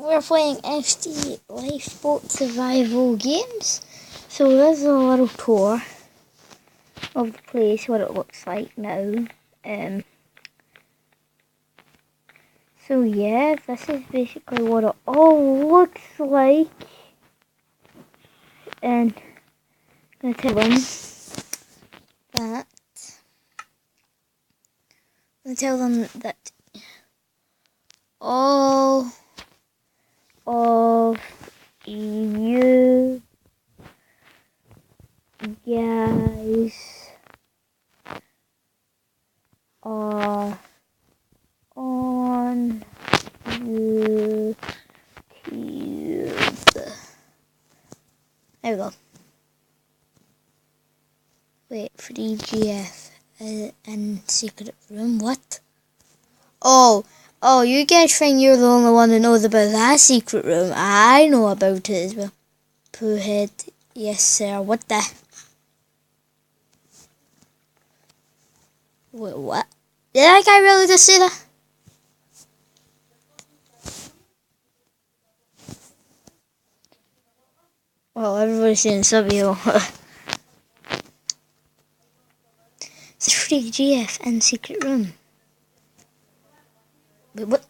we're playing FD Lifeboat Survival Games. So this is a little tour of the place, what it looks like now. So yeah, this is basically what it all looks like. And I'm going to tell them that. All of you guys are on YouTube. There we go. Wait, 3GF in secret room. What? Oh, you guys think you're the only one who knows about that secret room. I know about it as well. Poohhead, yes sir. What the? Wait, what? Did that guy really just say that? Well, everybody's saying something. It's 3GF in secret room. Wait, what?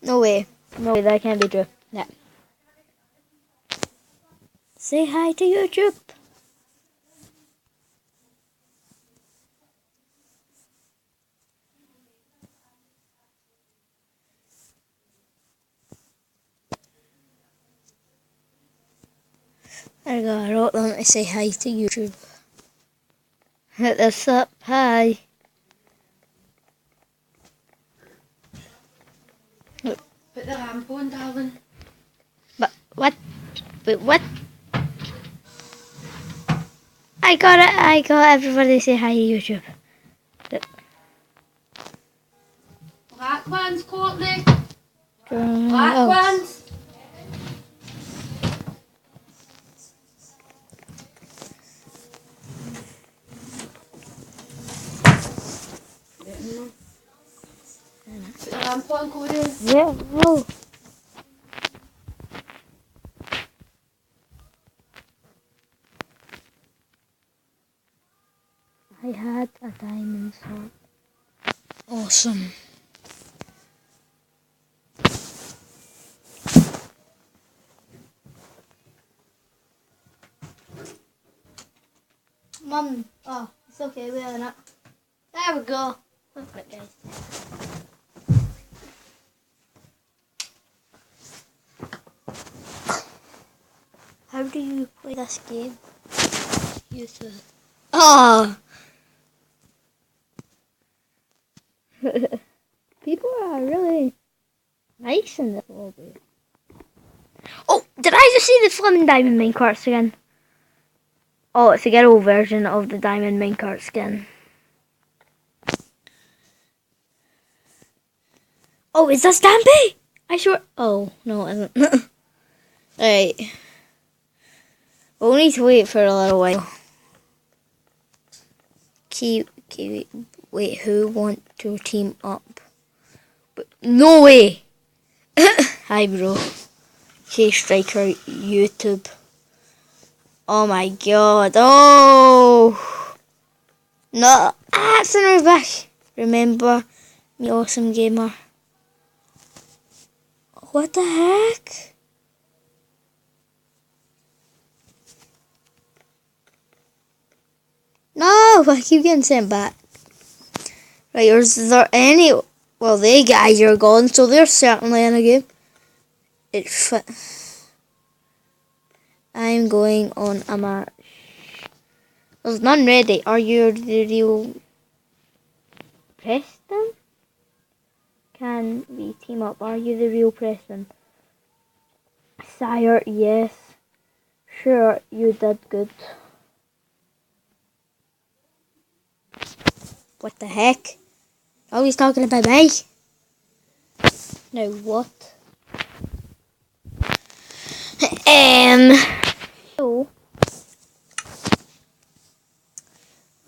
No way, that can't be true. Yeah. Say hi to YouTube. There we go, I wrote them to say hi to YouTube. Hit this up, hi. Put the lamp on, darling. But what? Wait, what? I got it. I got everybody to say hi to YouTube. Black ones, Courtney. Black ones. Put the lamp on, Cody. Yeah, no. I had a diamond sword. Awesome. Mum, oh, it's okay, we're in it. There we go. Look at it, guys. How do you play this game? YouTube. Oh! People are really nice in this lobby. Oh, did I just see the Slim Diamond minecart again? Oh, it's a ghetto version of the Diamond minecart skin. Oh, is that Stampy? I sure. Oh, no, it isn't. Alright. We'll need to wait for a little while. Wait, who want to team up? But no way! Hi, bro. K-Striker YouTube. Oh my god. Oh! No! Ah, it's in our back. Remember me, awesome gamer. What the heck? No! I keep getting sent back. Right, is there any... Well, they guys are gone, so they're certainly in a game. It's fit. I'm going on a match. There's none ready. Are you the real Preston? Can we team up? Are you the real Preston? Sire, yes. Sure, you did good. What the heck? Oh, he's talking about me. Now what? So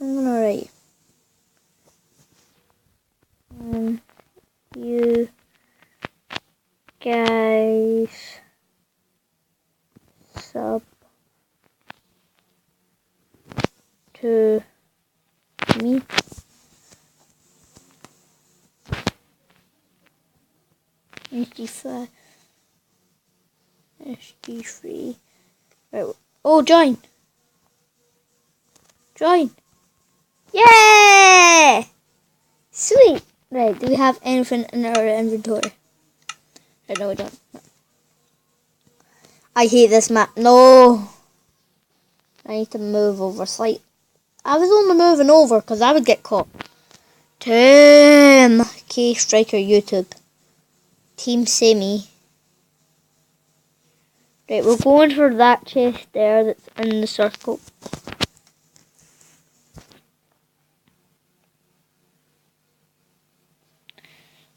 I'm gonna write you guys sub to me. SG5, SG3. Right. Oh, join! Join! Yeah! Sweet! Right, do we have anything in our inventory? No, we don't. I hate this map. No! I need to move over slightly. I was only moving over because I would get caught. Team K Striker YouTube. Team Semi. Right, we're going for that chest there that's in the circle.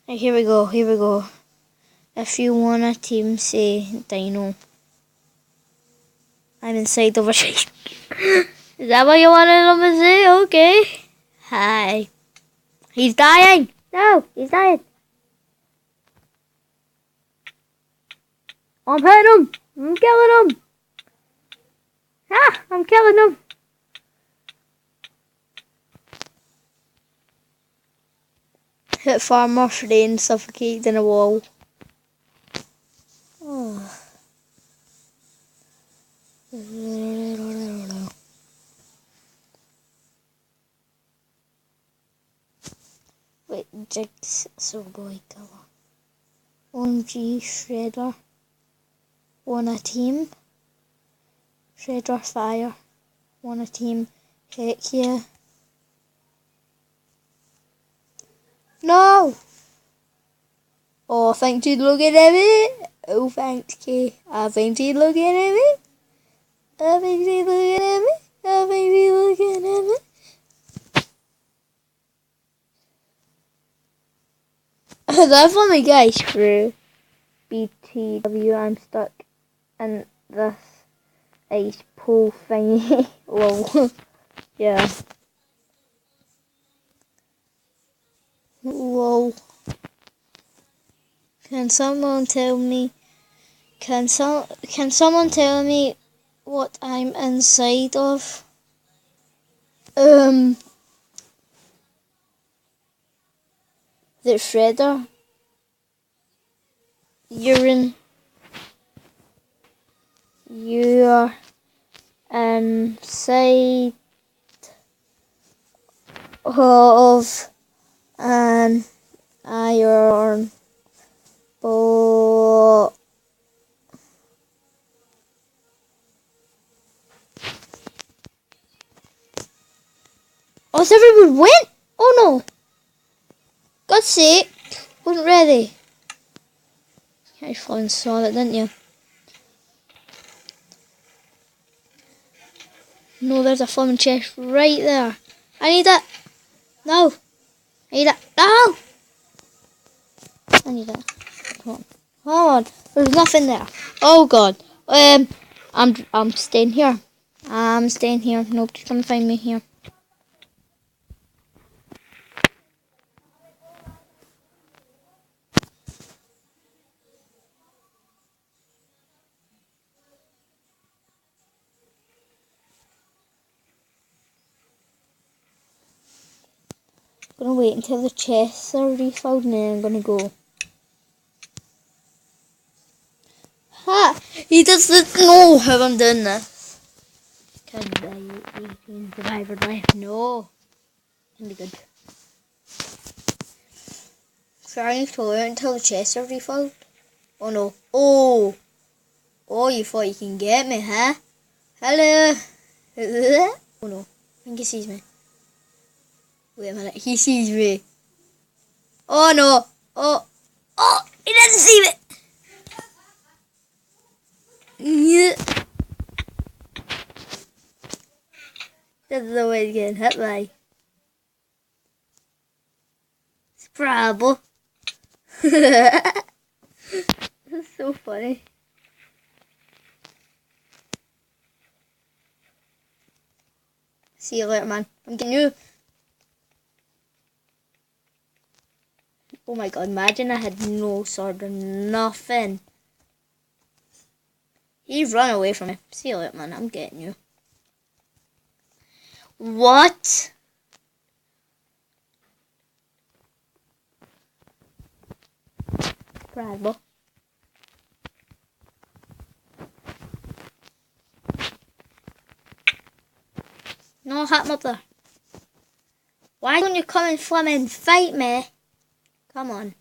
Right, here we go, here we go. If you want a team, say Dino. I'm inside of a chest. Is that what you wanted him to say? Okay. Hi. He's dying. No, he's dying. I'm hitting him. I'm killing him. Ah, I'm killing him. Hit farmer, rain, suffocated in a wall. Oh. Wait, Jigs, so boy killer. OMG Shredder. Want a team? Shredder Fire. Want a team? Heck yeah. No! Oh, thanks you looking at me. Oh, thanks, Kay. I think you looking at me. I think you looking at me. I think you looking at me. That's funny, guys. Screw BTW. I'm stuck in this ice pool thingy. Lol. Yeah. Lol. Can someone tell me? Can someone tell me what I'm inside of? The shredder. You're inside of an iron ball. Oh, so everyone went? Oh no! God's sake! Wasn't ready. You fucking saw that, didn't you? No, there's a flaming chest right there. I need that. No. I need that. No! I need that. Come on. Come on. There's nothing there. Oh god. I'm staying here. I'm staying here. Nobody's gonna find me here. I'm gonna wait until the chests are refilled and then I'm gonna go. Ha! He doesn't know how I'm doing this. Can I 18 survivor life? No. Can be good. Trying to wait until the chests are refilled. Oh no. Oh! Oh, you thought you can get me, huh? Hello! Oh no. I think he sees me. Wait a minute. He sees me. Oh no! Oh! Oh! He doesn't see me! Yeah. That's the way to get hit by. Scrabble. That's so funny. See you later, man. I'm getting you. Oh my god, imagine I had no sword or nothing. He's run away from me. See you later, man. I'm getting you. What? Bravo. No, Hat Mother. Why don't you come and flim and fight me? Come on.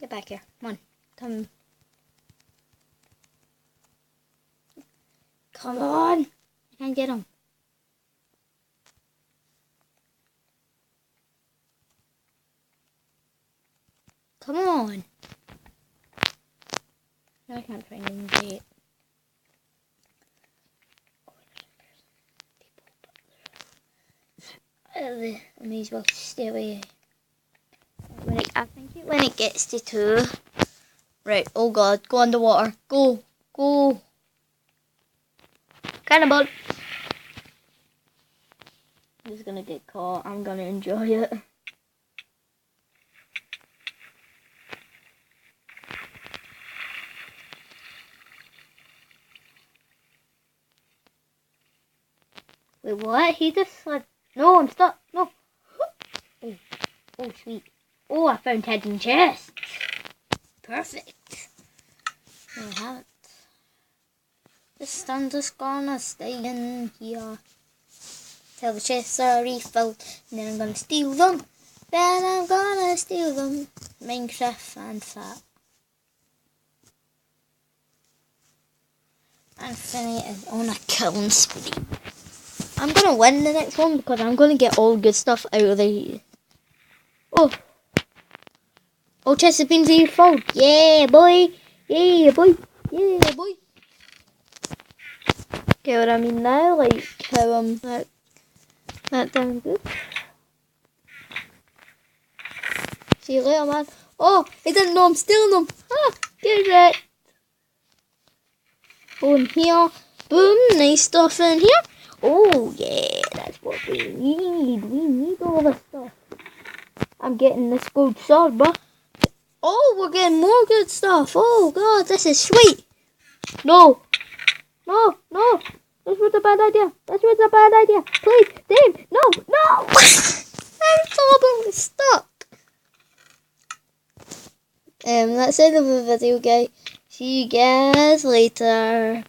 Get back here. Come on. Come. Come on. I can't get him. Come on. No, I can't find him yet. I may as well stay away. I think when it gets to 2. Right, oh god, go underwater. Go. Go. Cannibal. He's gonna get caught. I'm gonna enjoy it. Wait, what? He just said, no, I'm stuck. No. Oh, oh, sweet. Oh, I found hidden chests. Perfect. There we have it. I'm just gonna stay in here till the chests are refilled, and then I'm gonna steal them. Then I'm gonna steal them. Minecraft and that. And Finny is on a killing spree. I'm gonna win the next one because I'm gonna get all good stuff out of the. Oh. Oh, chest has been refilled. Yeah, boy. Yeah, boy. Yeah, boy. Get what I mean now? Like how that damn good. See you later, man. Oh, he didn't know I'm stealing them. Ah, get it. Oh, in here. Boom, nice stuff in here. Oh, yeah, that's what we need. We need all this stuff. I'm getting this gold sword, bro. Oh, we're getting more good stuff. Oh, God, this is sweet. No. No, no. This was a bad idea. This was a bad idea. Please, Dave, no, no. I'm so stuck. That's the end of the video, guys. See you guys later.